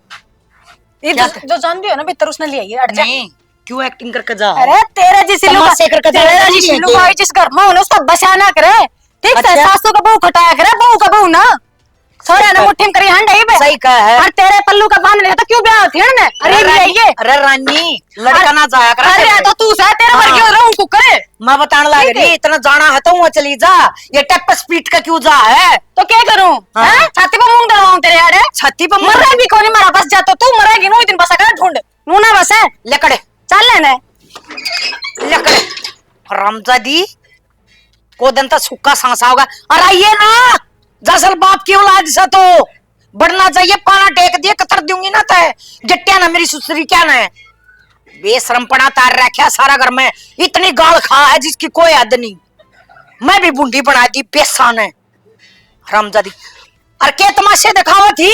ये जो जानती हो ना भीतर उसने लिया ये अड़ जा नहीं क्यों एक्टिंग करके जा। अरे तेरे जिस तमाशे करके जा तेरे जिस लुगाई जिस घर में होने उसका बचाना करे ठीक से सासू का बहू खटाया करे बहू का बहू ना सोरे ने मुट्ठी में करी हंडई पे सही कहा है। और तेरे पल्लू का बांध लिया तो क्यों ब्याह थी ने अरे ये अरे रानी लड़का ना जाया कर। अरे तो तू सा तेरे मर गयो रहूं को करे मैं बताने लग रही इतना जाना है तो वहां चली जा, ये टप स्पीड का क्यों जा है तो क्या करूं हैं छाती पे मूंग डलवाऊं तेरे यार छाती पे मर रही भी कोनी मरा बस जा तो तू मरेगी नो दिन बसा कर ढूंढ नूना बस है लकड़े चल लेने लकड़े रमजादी को दिन तो सुक्का सांसा होगा। और आइए ना दरअसल बाप की औलाद से तो बढ़ना चाहिए, पाना टेक दिए कतर दूंगी ना तय जट्टिया ना मेरी सुसरी क्या ना है बेशरम पड़ा तार रखा सारा घर में इतनी गाल खा है जिसकी कोई हद नहीं। मैं भी बूंदी बना दी बेसान है रामजादी। और के तमाशे दिखावा थी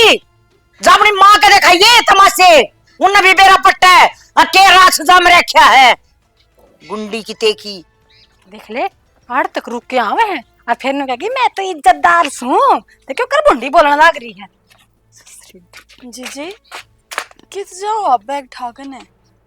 जब अपनी माँ के दिखाइए तमाशे उन्हें भी बेरा पट्टा है और के रात में रखा है गुंडी की तेकी देख ले आड़ तक रुक के आवे हैं और फिर नु कहेगी मैं तो इज्जतदार हूं तो क्यों कर बुंडी बोलने लग रही है। जी किस जाओ आप बैग ठाकन है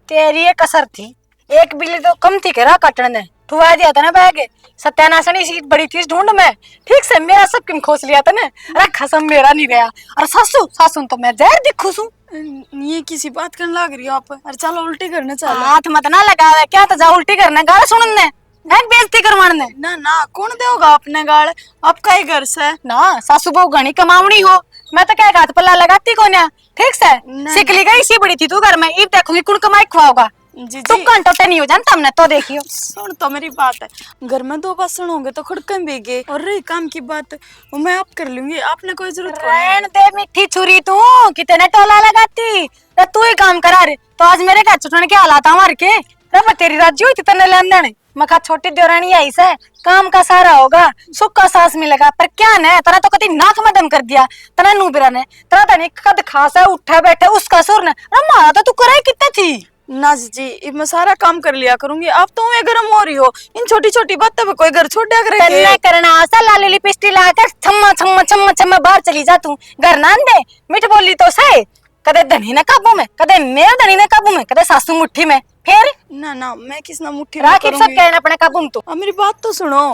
तेरी ये कसर थी एक बिल्ली तो कम थी करा काटने ठुआ दिया था ना बैग सत्यानाशनी सी बड़ी थी ढूंढ में ठीक से मेरा सब किम खोस लिया था ना अरे खसम मेरा नहीं रहा। और सासू सासू तो मैं जहर दिखू सू ये किसी बात करने लग रही हो आप। अरे चलो उल्टी करने चलो। हाथ मत ना लगावे क्या तो जा उल्टी करने गाल सुनने है बेइज्जती करवाने ना कौन देगा अपने गाड़ आपका ही घर से ना सासू बहू घनी कमावनी हो मैं तो क्या हाथ पल्ला लगाती को ना ठीक से सिकली गई सी बड़ी थी तू घर में इब देखूंगी कौन कमाई खुआओगा जी तू घंटों नहीं हो जानता हमने तो देखियो सुन तो मेरी बात है घर में 2 बर्तन होंगे तो खुड़कन भीगे और रही काम की बात वो मैं आप कर लूंगी आपने कोई जरूरत रहन दे मिठी छुरी तू कितने टोला लगाती तो तू ही काम करा रे तो आज मेरे घर छुटने के हालात हमारे के मैं तेरी राजी हुई थी तने लेन मखा छोटी देवरानी आई से काम का सारा होगा सुख का सांस मिलेगा पर क्या ने तना तो कति नाक में दम कर दिया तना नूबरा ने तना तने कद खासा उठा बैठे उसका सुर ने मारा तो तू करे कितने थी ना जी मैं सारा काम कर लिया करूंगी आप तो मैं गरम हो रही हो इन छोटी छोटी बातों पे कोई घर छोड़ दिया करे करना आसा लाली लिपस्टिक लगाकर छम्मा छम्मा छम्मा छम्मा बाहर चली जा तू घर ना दे मिठ बोली तो सही कदे धनी ने काबू में कदे मेरे धनी ने काबू में कदे सासू मुट्ठी में फिर ना मैं किस ना मुट्ठी में राखी सब कहना अपने काबू में तो अब मेरी बात तो सुनो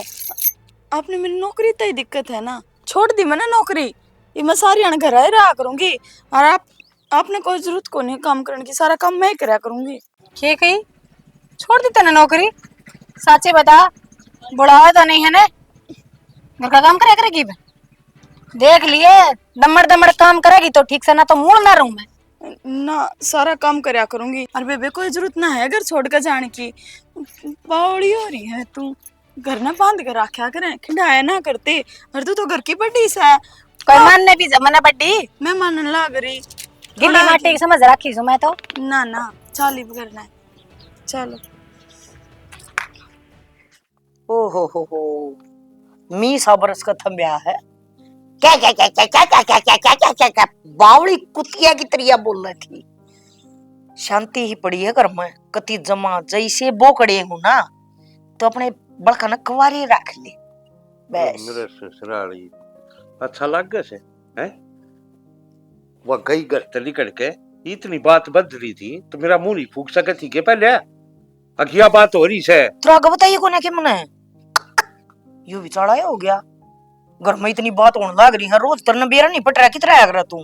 आपने मेरी नौकरी तय दिक्कत है ना छोड़ दी मैंने नौकरी ये मैं सारी अण घर ही रहा करूंगी और आपने कोई जरूरत को नहीं काम करने की सारा काम मैं ही करा करूंगी। क्या कही छोड़ दी तने नौकरी साचे बता बुढ़ा तो नहीं है ना घर का काम करेगी देख लिए दमड़ दमड़ काम करेगी तो ठीक से ना तो मुड़ ना रहूं मैं ना सारा काम करया करूंगी और बेबे कोई जरूरत ना है घर छोड़ कर जाने की बावड़ी हो रही है तू घर ना बांध कर रखा करे खिंडाया ना करते और तू तो घर की बड़ी सा कोई मानने भी जमाना बड्डी मैं मानने लग रही गिल्ली माटी की समझ रखी हूं मैं तो ना चाली करना है चलो ओ हो मी 100 बरस का थम्ब्या है क्या क्या क्या क्या क्या क्या क्या क्या क्या क्या क्या क्या बावड़ी कुतिया की तरिया बोल रही थी। शांति ही पड़ी है घर में कति जमा जैसे बोकड़े हूं ना तो अपने बड़का न कुंवारी रख ले बस। मेरे ससुराली अच्छा लग गया से हैं? वह गई घर तली करके इतनी बात बद रही थी तो मेरा मुंह नहीं फूक सके थी के पहले अकिया बात हो रही से। तो आगे बताइए कोने के मने यू विचारा हो गया घर में इतनी बात होने लग रही है रोज तरन बेरा नहीं पट रहा कितना आया तू।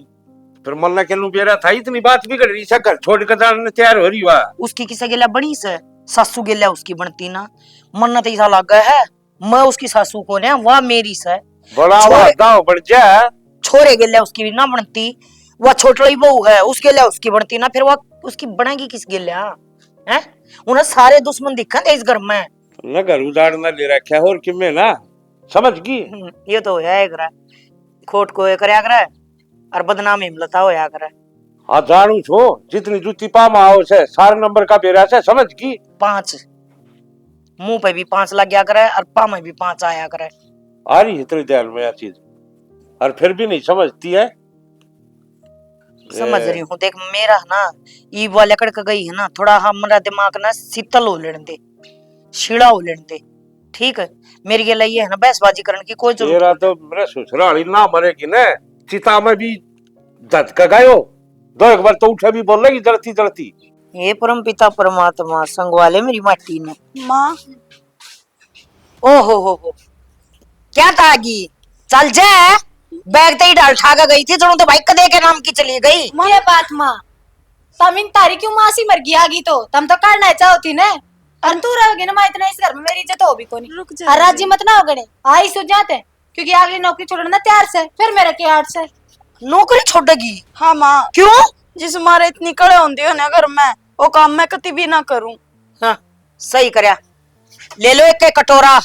फिर मल्ला के बेरा था इतनी बात बिगड़ रही से घर छोड़ कर जाने तैयार हो रही हुआ। उसकी किसे गेला बड़ी से सासू गेला उसकी बनती ना मन तो ऐसा लग गया है मैं उसकी सासू को ने वह मेरी से बड़ा वादा बढ़ जा छोरे गेला उसकी भी ना बनती वह छोटड़ी बहू है उसके लिए उसकी बनती ना फिर वह उसकी बनेगी किस गेला हैं उन्हें सारे दुश्मन दिखा थे इस घर में न घर उजाड़ना ले रखा है और किमे ना समझ गई। ये तो है करा खोट को करया करे और बदनामी मिलता होया करे। हाँ जानू छो जितनी जूती पामा आओ से सारे नंबर का बेरा से समझ गई। 5 मुंह पे भी 5 लग गया करे और पा में भी 5 आया करे। आ रही है तेरी ध्यान में यह चीज और फिर भी नहीं समझती है। समझ रही हूँ देख मेरा ना ई वाले कड़क गई है ना थोड़ा हमारा दिमाग ना शीतल हो लेने दे शीड़ा हो लेने दे ठीक है मेरी ये लिए है ना बहसबाजी करने की कोई जरूरत तेरा तो मेरा ससुराली ना मरेगी ना चिता में भी धक्का गयो 2 एक बार तो उठे भी बोलेगी जलती जलती। ये परम पिता परमात्मा संगवाले मेरी माटी ने माँ ओ हो क्या तागी चल जा बैग तो ही डाल ठाका गई थी तो भाई कदे के नाम की चली गई। ये बात माँ तमिन तारी क्यों मासी मर गई आगी तो तम तो करना चाहती ने और तू रहोगे ना माँ इतना इस घर में मेरी इज्जत हो भी कोनी रुक जा और राजी मत ना हो गए आई सो जाते क्योंकि अगली नौकरी छोड़ना तैयार से फिर मेरा क्या आर्ट से नौकरी छोड़ेगी। हाँ माँ क्यों जिस मारे इतनी कड़े होंदी हो ना घर में वो काम मैं कति भी ना करूं। हाँ सही करया ले लो एक कटोरा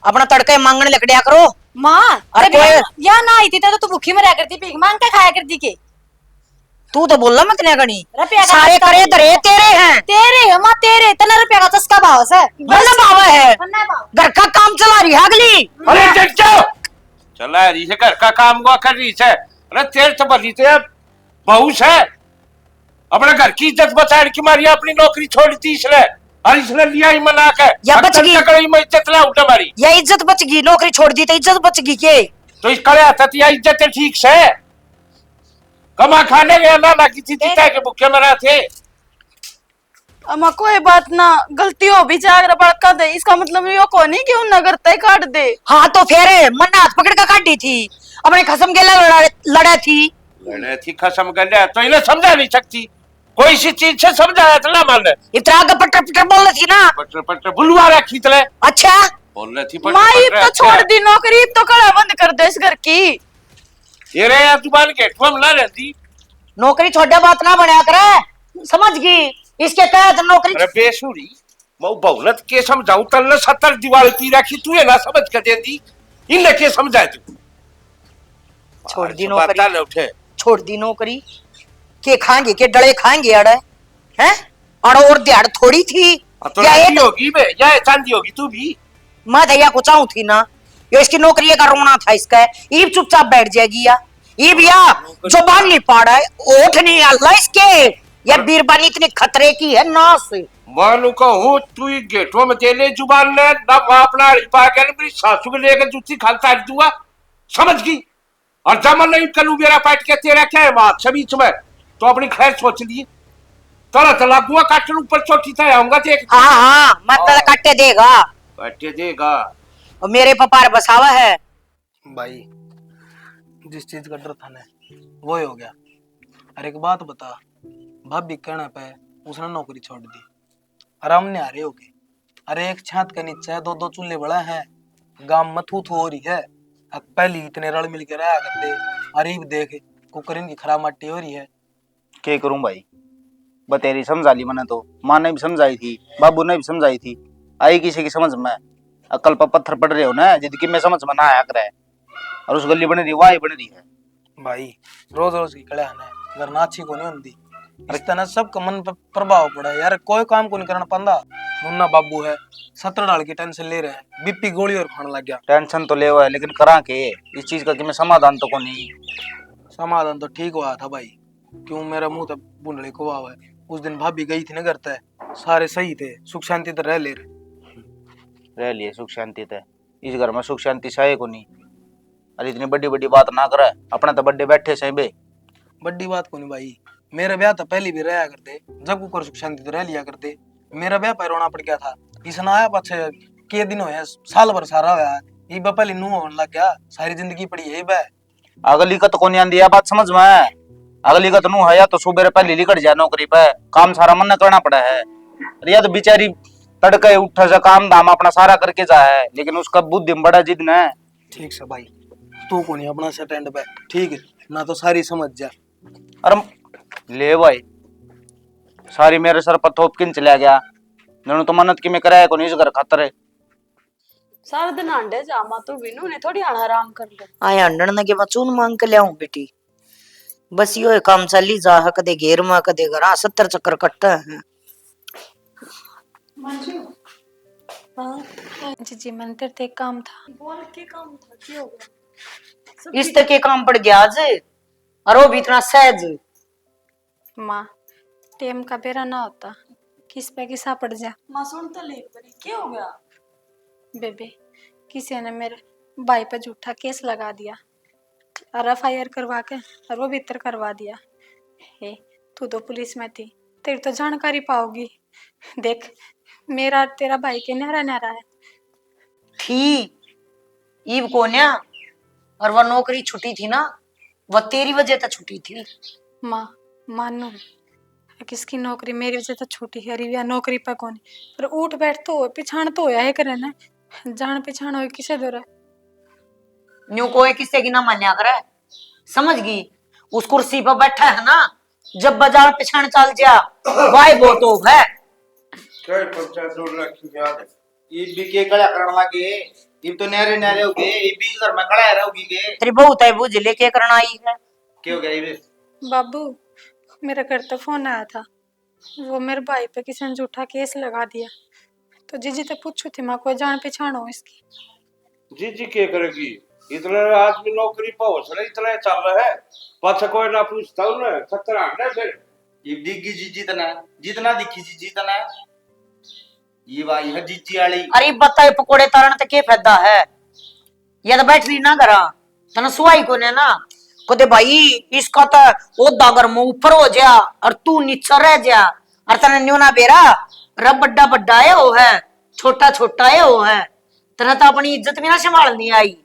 अपना तड़के मांगने लकड़िया करो। माँ अरे या ना आई थी तो तू भूखी मरा करती भीख मांग के खाया करती के तू तो बोलना मत ने गणी रुपया का सारे करे दरे तेरे हैं तेरे है माँ तेरे तना रुपया का चस्का भाव से बोलना बाबा है वरना भाव घर का काम चला रही है अगली। अरे चल चल चला रही है घर का काम हुआ कर रही है। अरे तेरे तो बली तो बहू है अपने घर की इज्जत बचाने की मारी अपनी नौकरी छोड़ दी इसने और इसने लिया ही मना के या बच गई मैं इज्जत ला उठा मारी ये इज्जत बच गई नौकरी छोड़ दी तो इज्जत बच गई के तो इस कड़े आता थी इज्जत ठीक से कमा खाने गया ना लगी थी जीता के भूखे मरा थे। अम्मा कोई बात ना गलती हो भी जागर बड़का दे इसका मतलब यो को नहीं कि उन नगर तय काट दे। हाँ तो फिर मन हाथ पकड़ कर काटी थी अपने खसम के लड़ा थी लड़े थी खसम गंडा तो इन्हें समझा नहीं सकती कोई सी चीज से समझाया तो ना मान इतना आगे पटर पटर बोल रही थी ना पटर पटर बुलवा रखी तले अच्छा बोल रही थी माँ ये तो छोड़ दी नौकरी तो कड़ा बंद कर दे इस घर की। तेरे यार दुकान के ठुम ला रहती नौकरी छोड़े बात ना बनया करे समझ गई इसके तहत नौकरी। अरे बेसुरी मैं बहुलत के समझाऊं तल 70 दीवार पी रखी तू ये ना समझ के देती इन के समझाए तू छोड़ दी नौकरी बता ले उठे छोड़ दी नौकरी के खाएंगे के डले खाएंगे अड़े हैं अड़ और दिहाड़ थोड़ी थी तो या चांदी होगी बे या चांदी होगी तू भी मैं दैया को चाहूं थी ना ये इसकी नौकरी का रोना था इसका ईब चुपचाप बैठ जाएगी या ईब या जो बाल नहीं पा रहा है ओठ नहीं अल्लाह इसके या बीरबानी इतनी खतरे की है ना से मानू कहूँ तू ही गेटों में दे ले जुबान ले ना अपना रिपा के मेरी सासू को लेकर जूती खालता दूंगा समझ गई और जमन नहीं कलू मेरा पाट के तेरा क्या है बात सभी तुम्हें तो अपनी खैर सोच ली तला तला बुआ काटन ऊपर चोटी था आऊंगा देख हाँ मत काटे देगा काटे देगा और मेरे पपार बसावा है भाई जिस चीज का डर था ना वो ही हो गया। अरे एक बात बता भाभी कहने पे उसने नौकरी छोड़ दी आराम ने आ रहे हो गए। अरे एक छत के नीचे 2-2 चूल्हे बड़ा है गांव में थू हो रही है अब पहली इतने रल मिल के रहा करते अरे देख कुकर की खराब मट्टी हो रही है। क्या करूं भाई बतेरी समझा ली मैंने तो माँ ने भी समझाई थी बाबू ने भी समझाई थी आई किसी की समझ में अकल पर पत्थर पड़ रहे हो ना जिंदगी में समझ में ना आया करे और उस गली बन रही वाही बन रही है भाई रोज रोज की कड़े आना अगर ना अच्छी को नहीं होती इस तरह सबका मन पर प्रभाव पड़ा है यार कोई काम को नहीं करना पाता। मुन्ना बाबू है 17 डाल की टेंशन ले रहे हैं बीपी गोली और खाने लग गया। टेंशन तो ले हुआ है लेकिन करा के इस चीज का कि मैं समाधान तो को नहीं समाधान तो ठीक हुआ था भाई क्यों मेरा मुंह तो बुंडले को हुआ है। उस दिन भाभी गई थी ना घर तय सारे सही थे सुख शांति तो रह ले रहे रह लिए सुख शांति ते। इस घर में सुख शांति सहे को नहीं। अरे इतनी बड़ी बड़ी बात ना करे, अपना तो बर्थडे बैठे सही बे। बड़ी बात को नहीं भाई, मेरा ब्याह तो पहले भी रहा करते, जब कुकर सुख शांति तो रह लिया करते। मेरा ब्याह पर रोना पड़ गया था, इसने आया पाछे के दिन होया, साल भर सारा होया, ये पहले नू होने लग गया, सारी जिंदगी पड़ी है बे। अगली का तो कौन आंदी है बात समझ में। अगली का तो नू है या तो सुबह पहले निकल जाए नौकरी पे, काम सारा मन करना पड़ा है। अरे या तो बेचारी तड़के उठ से काम धाम अपना सारा करके जा है, लेकिन उसका बुद्धि में बड़ा जिद है। ठीक से भाई, तू को नहीं अपना स्टैंड पे, ठीक है ना, तो सारी समझ जा। अरे ले भाई, सारी मेरे सर पर थोप किन चला गया। नैनु तो मन्नत की मैं कराया को नहीं, इस घर खातर है। सारा दिन अंडे जामा तू बिनू ने थोड़ी आना आराम कर ले। आया अंडन के मैं चून मांग के लियाऊं बेटी, बस यो काम चली जा है, कदे घेर में कदे घर 70 चक्कर कटता है। मंजू हाँ जी मन तेरे ते काम था। बोल के काम था, क्या हो गया? इस तक के काम पड़ गया आज, और वो भी इतना सहज। माँ टेम का बेरा ना होता, किस पे किसा पड़ जा। माँ सुन तो ले बड़ी, क्या हो गया? बेबे किसी ने मेरे भाई पे झूठा केस लगा दिया और FIR करवा के और वो भीतर करवा दिया। हे तू तो पुलिस में थी, तेरी तो जानकारी पाओगी। देख मेरा तेरा भाई के न्यारा न्यारा है। थी ईब कोन्या, और वह नौकरी छुट्टी थी ना, वह तेरी वजह से छुट्टी थी। माँ मानो किसकी नौकरी मेरी वजह से छूटी है, अरे नौकरी पर कौन, पर उठ बैठ तो हो, पिछाण तो होया है करे ना, जान पिछाण हो किसे दो रहा। न्यू कोई किससे की ना मान्या करे, समझ गई। उस कुर्सी पर बैठा है ना, जब बाजार पिछाण चल जा वाई वो तो है। क्या पंचायत रोड रखी याद है? ये भी के कड़ा करन लागे, ये तो नहरे नहरे हो गए, ये बीच घर में कड़ा रहोगी के। तेरी बहू तय बुझ लेके करना आई है। क्या हो गया ये? बाबू मेरा घर तो फोन आया था, वो मेरे भाई पे किसी ने झूठा केस लगा दिया, तो जीजी तो पूछू थी माँ कोई जान पहचान हो इसकी। जी क्या करेगी? इतना आदमी नौकरी पर हो सके, इतना चल रहा है, पाछा कोई ना पूछता हूँ ना, 70 आंकड़े फिर ये डिग्गी जी जितना दिखी जी जितना ये भाई है जीजी वाली। अरे बताए पकोड़े तारण तक के फायदा है, या तो बैटरी ना करा तना सुवाई को ने ना कदे भाई इसका तो ओदा घर में ऊपर हो जा और तू नीचे रह जा, और तने न्यूना बेरा रब बड्डा बड्डा है वो है, छोटा छोटा है वो है, तना तो अपनी इज्जत भी ना संभालनी आई।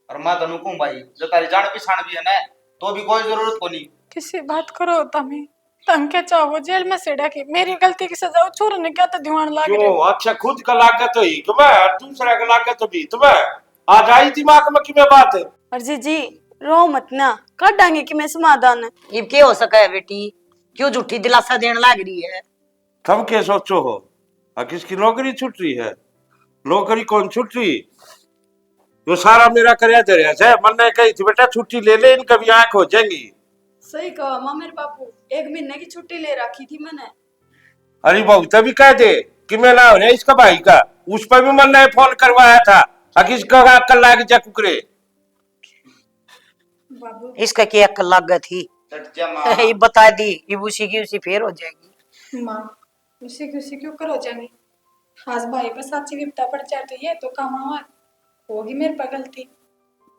और मैं तनु कहूं भाई, जो तारी जान पहचान भी है ना, तो भी कोई जरूरत को नहीं। किसी बात करो तमें तम क्या चाहो जेल में सेड़ा के, मेरी गलती की सजा छोर ने क्या तो दीवान लाग क्यों? अच्छा खुद का लागत तो ही तुम्हें और दूसरा का लागत तो भी तुम्हें। आज आई दिमाग में कि मैं बात है। और जी रो मत ना, कर डांगे कि मैं समाधान है। ये क्या हो सका है बेटी, क्यों झूठी दिलासा देने लग रही है? तुम क्या सोचो हो? किसकी नौकरी छूट रही है? नौकरी कौन छूट रही? जो सारा मेरा करया धरिया है, मन ने कही थी बेटा छुट्टी ले ले, इनका भी आंख हो जाएंगी। सही कहा माँ, मेरे बापू 1 महीने की छुट्टी ले रखी थी मैंने। अरे बहू तभी कह दे कि मैं ना हो रहा इसका भाई का, उस पर भी मन ने फोन करवाया था, किसका अक्ल लाग जा कुकरे। इसका क्या अक्ल लाग गई थी? ये बता दी, ये उसी की उसी फेर हो जाएगी। माँ उसी की उसी क्यों कर हो जाएंगे, आज भाई पर साची विपता पड़ जाए तो ये तो काम हुआ होगी मेरे पर गलती।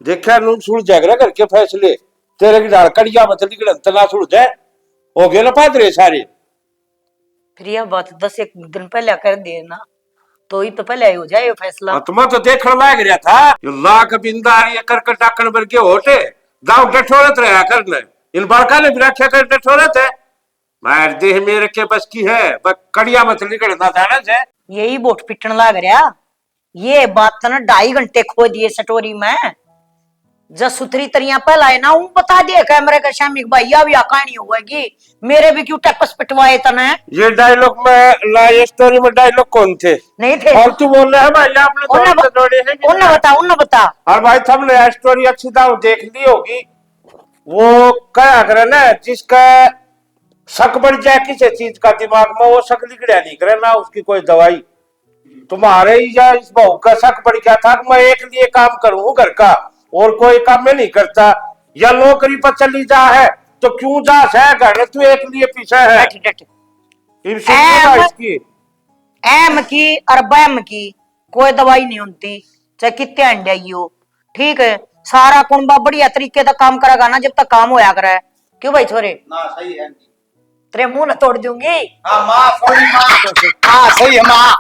देखा नून सुन जागरा करके फैसले, तेरे की डाल कड़िया मतलब निकल तना सुन जाए, हो गए ना पादरे सारे। फिर यह बात 10 दिन पहले कर देना, तो ही तो पहले हो जाए फैसला। तुम्हें तो देखने लाग रहा था, ये लाख बिंदा ये कर टाकन भर के होटे दाव डठोरत रहा करने, इन बड़का ने भी रखा कर डठोरत है, मार देह मेरे के बस की है, बस कड़िया मत निकलना जाना है। यही बोट पिटन लाग रहा, ये बात तो ना 2.5 घंटे खो दिए स्टोरी में, जब सुथरी तरिया पहला है ना, बता दिया कैमरे का शामी भाई अब या कहानी होगी, मेरे भी क्यों टैक्स पिटवाए तने। ये डायलॉग में लाए स्टोरी में डायलॉग कौन थे? नहीं थे। और तू बोल रहा है भाई आपने उन्हें बता। और भाई तुमने स्टोरी अच्छी दाव देख ली होगी, वो क्या करे ना, जिसका शक बढ़ जाए किसी चीज का दिमाग में, वो शक लिखड़ा नहीं करे ना उसकी कोई दवाई। तुम्हारे ही या इस बहू का शक बढ़ गया था कि मैं एक लिए काम करूं घर का और कोई काम में नहीं करता, या नौकरी पर चली जा है तो क्यों जा है घर, तू एक लिए पीछे है। एम की और बैम की कोई दवाई नहीं होती, चाहे कितने अंडे आई हो। ठीक है, सारा कुंबा बढ़िया तरीके से काम करेगा ना जब तक काम होया करे। क्यों भाई छोरे? ना सही है तेरे मुंह न तोड़ दूंगी। हाँ माँ, सॉरी माँ। हाँ सही है माँ।